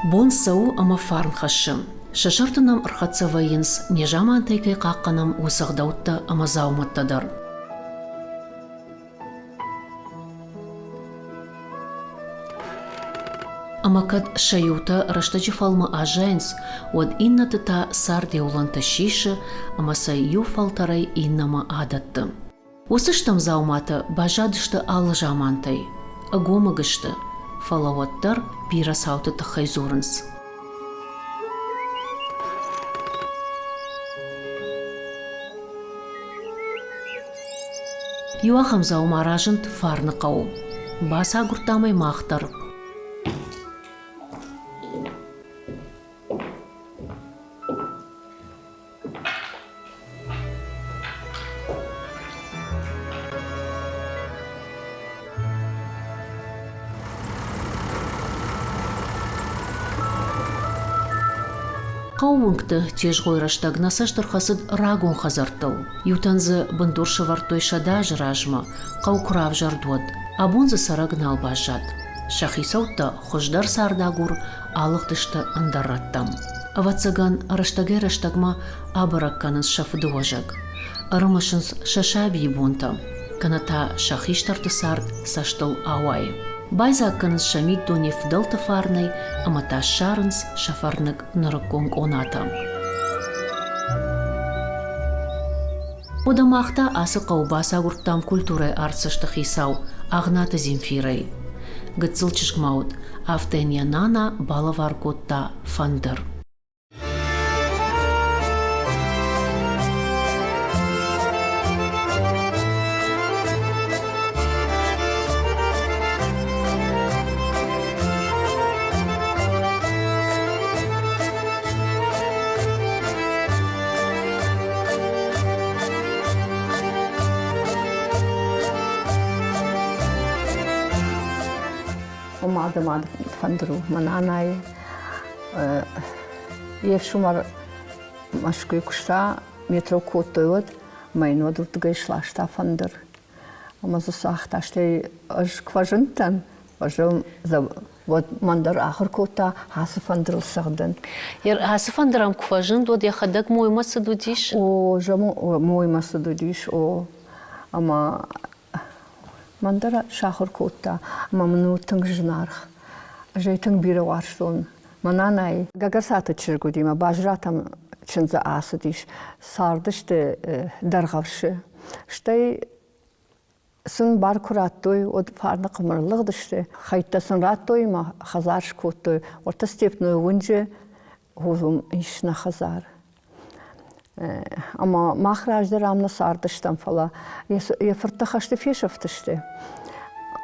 Бон сау ама фарн хашым. Шашартынам рхатсавайынс, нежаман тайкай қаққанам усағдаутта ама зауматтадар. Амакад шаюта раштачи фалма ажайнс, уад инна тата сарде уланта шиши, ама саю фалтарай иннама адатты. Усыштам заумата бажадышты алы жамантай, агомагышты, фалаваттар бира сауты тахайзурынс. Юахам заумаражынт фарны қау, баса гуртамай мақтар. Қауынқты теж ғойраштаг насаштыр қасыд рагон хазартыл. Ютанзы бындуршы вартой шада жыражма, қау құрав жардуад, абунзы сарагын албажад. Шахисаутта хождар сардагур алықтышты ындарраттам. Авацаган раштагма абыракканыз шафыды ожаг. Арымышынс шашаби бунта, каната шахиштарты сард саштыл ауай. Байзакканыз шамид донев дылты фарнай, амата шарынс шафарнык нырыкконг оната. Одамақта асы қаубаса гурттам культурай арцышты хисау, ағнаты земфирай. Гыцылчышкмаут, автенья нана балаваркотта фандыр. Мада фандру мананай евшумар машкой кушта метро коттойот майно дуртгай шлашта фандр амазу сахташтай аж кважынтан ажым за вот мандар ахыр кота хасы фандрыл сагдан Хасы фандрам кважын дод я хадак моймасы дудиш о жаму моймасы дудиш о ама мандара шахыр кота мамну тыңжынарх жайтың бире варштон мананай гагарсаты чиргудима бажратам чынза асыдиш сардышты даргавшы штай сын бар кураттой от фарны кымырлыгдышты хайттасын раттой ма хазарш коттой орта степной унже хузум ишна хазар Ama mahrajda ramna sardıştan fala. Я фыртахашты фешафтышты.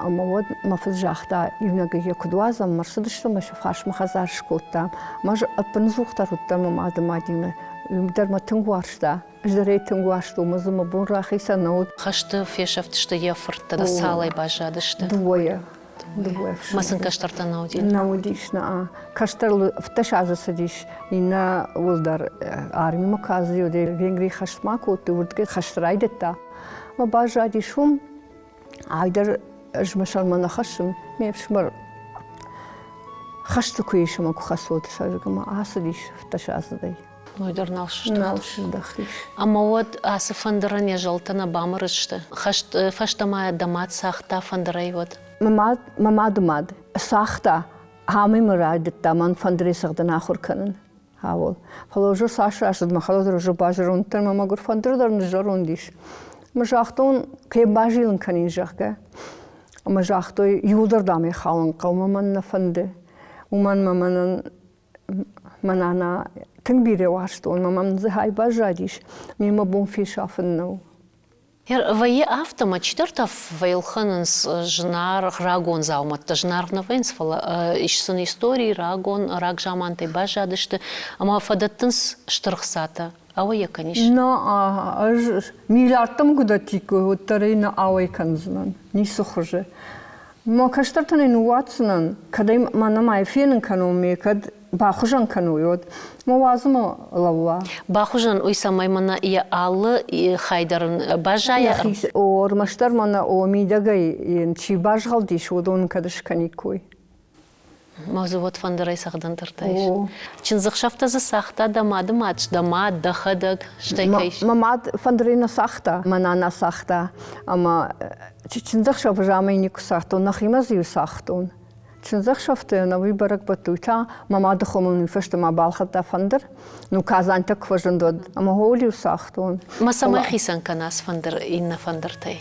Ama вот мафыз жахта юнага якудуазам марсыдышты маша фарш махазар шкотта. Маж апынзухтар утта мамады мадиме. Юмдарма тынгуаршта. Ждарей тынгуаршта умазыма бунрахиса наут. Хашты фешафтышты я фыртта да салай бажадышты. Двое. Масын каштарта наудин. Наудишна. Каштарлы вташазы диш. Ина улдар арми маказы оде венгри хаштма котты урдге хаштрайдетта. Ма бажадишум айдар жмашалмана хашым мепшмар хашты куешама кухасот шажгама асы диш вташазыдай. Ойдар налшышты. Налшыдахиш. Ама вот асы фандырын ежалтына бамырышты. Фаштамая дамат сахта фандырай вот. Мамадумад сахта хами мурайдетта ман фандырай сахдан ахур канын. Хавол. Фаложу саша ашад махалодар уже бажырунтар мамагур фандырдар нжарундиш. Мажахтон кей бажилын канин жахга. Мажахтой юлдар дами халын қаумаман на фанды. Уман маманан манана тыңбире ваштон мамам зхай бажадиш. Мимо бон фишафын нау. Вае автома четвертов вайлханынс жнар рагон зауматта жнар навенс фала ишсын истории рагон раг жамантай бажадышты ама фадаттынс штырхсата авая конечно. На миллиардтам куда тико оттарейна авай канзынан не сухоже. Ма каштартанын уатсынан кадай манамай фенин каноми кад бахужан кануйот. Мовазма лава. Бахужан уйса маймана и аллы и хайдарын бажая. Ор маштар мана о мидагай чи бажгалдиш одон кадыш каникой. Мазуват фандырай сағдан тыртайш. Чынзықшафта за сақта дамады матч, дамад, дахадак, штайкайш. Мамад фандрина сахта, манана сахта, ама чынзықшаф жамайнику сахтун, нахимазию сахтун. Чынзықшафты на выборок батуйта, мамады хомуни фашта мабалхата фандр, ну казантак важындод, ама холию сахтун. Ма самай хисан канас фандыр, инна фандыртай.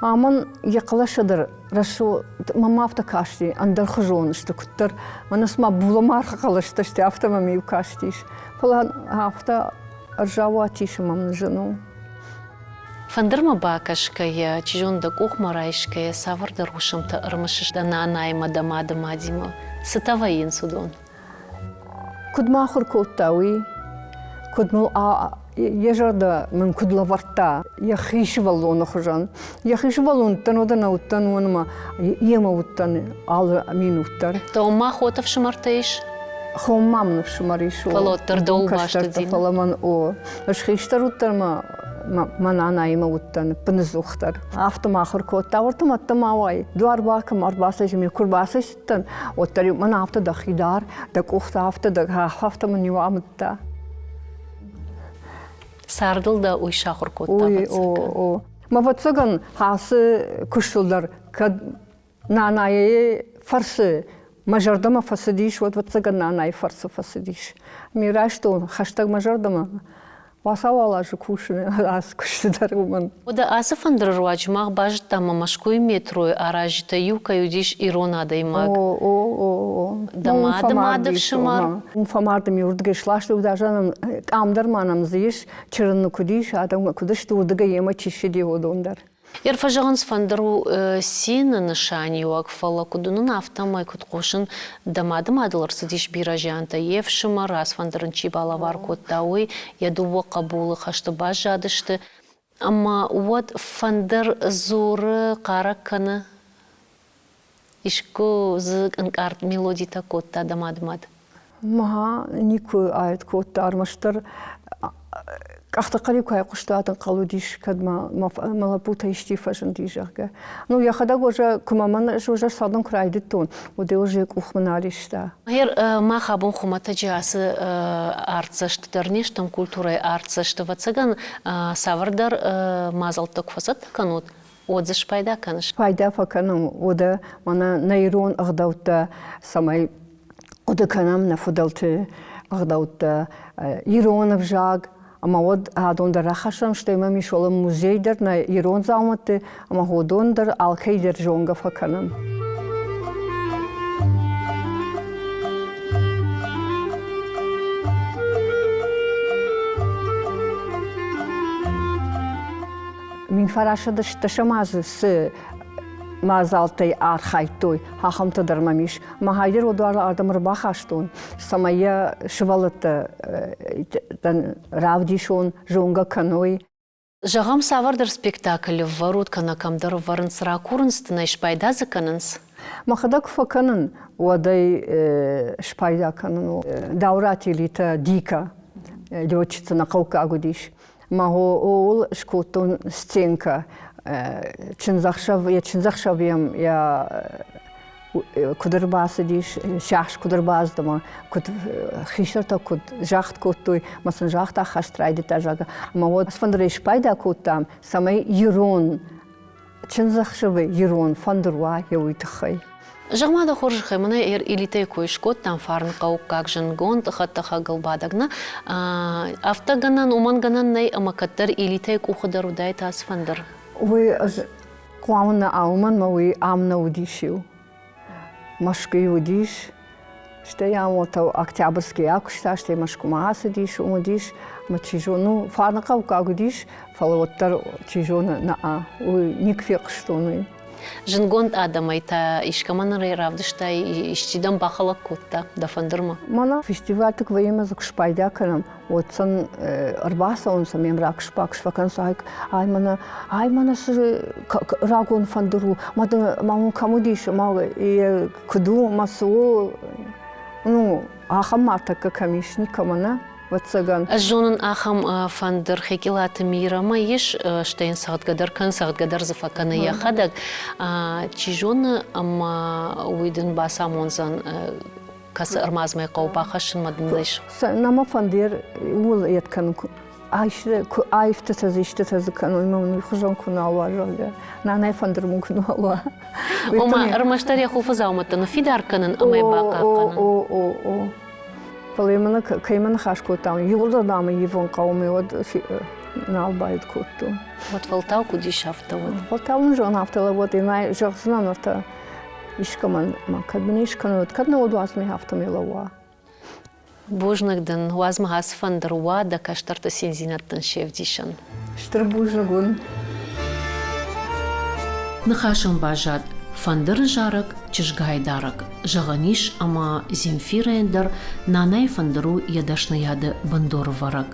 Аман яқылашыдыр, рашу мама автокашти, андыр хыжон, что куттыр, манас ма буламарха қалышты, что автомамию каштиш. Фалан авто ржаватиша мамны жену. Фандырма бакашкая, чижонда кухмарайшкая, саварда рушамта ырмышышда на анайма дамады мадима. Сытавайын судон. Кудмахур коттауи, кудмул ежарда мен кудлаварта, яхиш валлона хужан. Яхиш валлон танодана уттан онма, ема уттан ал минуттар. То ма хотов шмартайш? Хом мамнов шмаришу. Фалоттар да убашты дин. Фаламан о. Ашхиштар уттарма манана ема уттан пнзухтар. Автомахур коттавартам аттамавай. Дуарбакам арбасаж ми курбасажтан. Оттари ман авто да хидар, да кухта авто да хафта ман юамтта. Сардыл да уйшахур котта ватсыган. Ма ватсыган хасы кушулдар, кад нанае фарсы, мажардама фасадиш, вот ватсыган нанае фарсы фасадиш. Мирай что, хаштаг мажардама, васавала же кушаны, ас кушыдар уман. Ода асы фандыр руачмах бажыта мамашкуй метрой, аражита юка юдиш ирона даймаг. Дамадым шымар. Фамардым юрдыга шлашты удажаным амдарманам зиш, чырынны кудиш, адам кудыш турдыга ема чишиди одондар. Ерфажағынс фандыру сені нышани уак фала кудунун автомай куткошын дамадым адылырсы диш биражанта ев шымар ас фандырын чибалавар коттауи ядуво қабулы қашты баш жадышты. Ама вот фандыр зоры қаракканы ишку зык инкарт мелодита котта дамадымад. Маха нику айт котта армаштыр. Ахтақари кай куштатын қалу диш кадма малапута иштифашын дижага. Ну я хада гожа кумаман жожа садын крайды тон. Оде уже кухманалишта. Хер махабун хумата жасы арцаштырнеш там культурай арцашты вацаган савардар мазалтык фасат канут. Отзыш пайда каныш. Пайда факаным ода мана нейрон агдаута самай ода канам на фудалты агдаута иронов жаг. Ама вот адондар рахашам, что има мишола музейдер на ирон зауматы, ама ходондар алкейдер жонга факанам. Мин фарашада шташамазы с мазалтай архайтой, хахамта дармамиш. Махайдер одуарла ардамыр бахаштон. Самая шывалыта равдишон, жонга каной. Жағам савардар спектакль варут канакамдар варын сыра курынстына шпайда заканынс? Махадак факанын, уадай шпайда канын. Дауратилита дика, летчица на Каукагудиш. Махо ол шкотон сценка. Чынзақшавым я кудырбасы диш, шаш кудырбаздыма, куд хишарта куд жахт коттой, масын жахта хаштрайды тажага. Ама вот фандреш пайда коттам, самай ерон, чынзақшавы ерон фандруа яуитахай. Жағмада хоржықай, мына илитай койшкот, там фарын қауқ как жынгон, тұхаттыға ғылбадағына. Автоганан, уманганан най амакаттар илитай кухадар удай тас фандар. Вы куамна ауман, ма вы амна удишил. Машкой удиш, что я вот октябрьский акушта, что я машку мааса диш, умудиш, ма чижону, фарна каука удиш, фалоттар чижона на а, вы никфек что мы. Жынгон адамай та ишкаманырай равдышта иштидан бақалак котта, да фандырма? Мана фестивальтік вайымызық шпайда канам, отсан арбаса онса мемрак шпак шпакан сайк, ай мана сыр рагон фандыру, мамун каму дейші, мау куду масу, ну, ахам мартака камишни камана, ватсаган. Жонын ахам фандыр хекилаты мира маиш штейн сагадгадар кан сагадгадар зафаканы яхадаг чижон ама уйдын басамонзан касы армазмай қаупақашын мадындайш. Нама фандир ул еткан айфты тазишты тазы канон хужон куналва жолда. Нанай фандир мукуналва. Ома армаштария хуфазауматтан фидарканын амай бақақанын. Полемана каймана хашкотам. Юлда дамы евон қауми вот налбайд котту. Вот фалтау кудишафта вот. Фалтау жон хафтала вот и най жахзнан орта ишкаман макадмин ишкан вот кадна вот вас ми хафтамилава. Божнагдын уазмагас фандыруа да каштарта сензинаттан шевдишан. Штыр божнагун. Нахашын бажат фандыр жарык чыжгайдарык. Жағаниш ама Земфира нанай фандыру ядашнаяды бандор варак.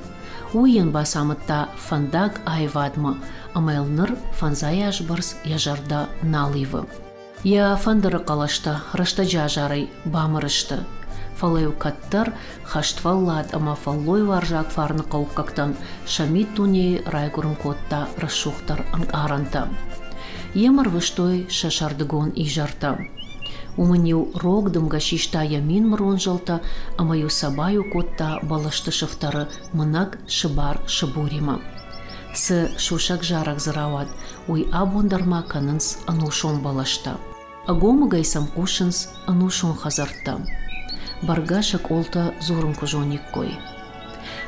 Уйын басамытта фандаг айвадмы, амайлныр фанзай ажбырс яжарда налывы. Я фандыры қалашта рашта жажарай бамырышты. Фалаю каттар хаштваллад ама фаллой варжак фарны қауқақтан шамит туне райгурым котта расшухтар аранта. Емар выштой шашардыгон и жарта. Умыню рогдым гашишта ямин мрон жалта, а мою сабаю котта балашты шыфтары мынак шыбар шыбурима. Сы шушак жарак зырават, уй абондарма канынс анушон балашта. Агомы гайсам кушынс анушон хазарта. Баргашак олта зорым кужоник кой.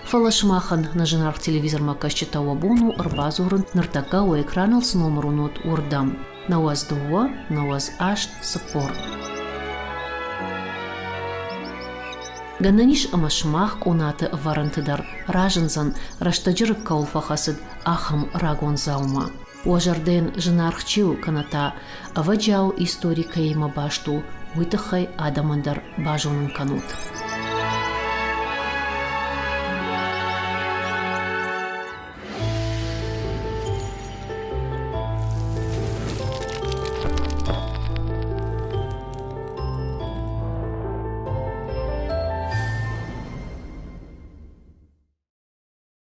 Фалашмахан на женарх телевизор макашчита вабону арбазурын нартака у экранал с номерунут урдам. На вас дуа, на вас ашт сапор. Гананиш амашмах кунаты варантыдар ражынзан раштаджырык каулфахасыд ахам рагон заума. Уажарден женархчиу каната аваджау историка има башту вытахай адамандар бажонын канут.